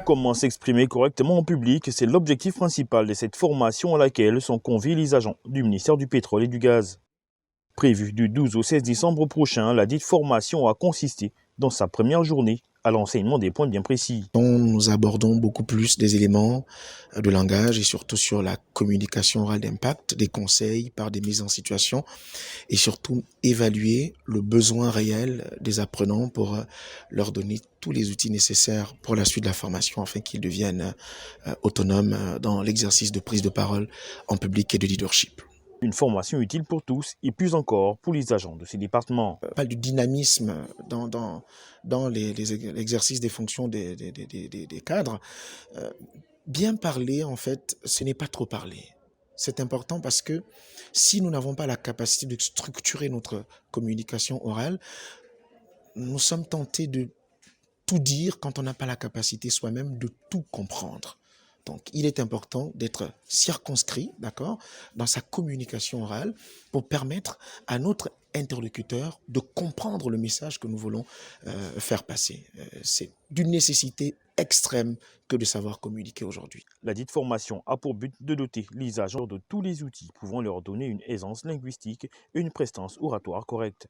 Comment s'exprimer correctement en public, c'est l'objectif principal de cette formation à laquelle sont conviés les agents du ministère du Pétrole et du Gaz. Prévue du 12 au 16 décembre prochain, la dite formation a consisté, dans sa première journée, à l'enseignement des points bien précis. Nous abordons beaucoup plus des éléments de langage et surtout sur la communication orale d'impact, des conseils par des mises en situation et surtout évaluer le besoin réel des apprenants pour leur donner tous les outils nécessaires pour la suite de la formation afin qu'ils deviennent autonomes dans l'exercice de prise de parole en public et de leadership. Une formation utile pour tous et plus encore pour les agents de ces départements. On parle du dynamisme dans l'exercice des fonctions des cadres. Bien parler, en fait, ce n'est pas trop parler. C'est important parce que si nous n'avons pas la capacité de structurer notre communication orale, nous sommes tentés de tout dire quand on n'a pas la capacité soi-même de tout comprendre. Donc, il est important d'être circonscrit, d'accord, dans sa communication orale pour permettre à notre interlocuteur de comprendre le message que nous voulons faire passer. C'est d'une nécessité extrême que de savoir communiquer aujourd'hui. La dite formation a pour but de doter les agents de tous les outils pouvant leur donner une aisance linguistique et une prestance oratoire correcte.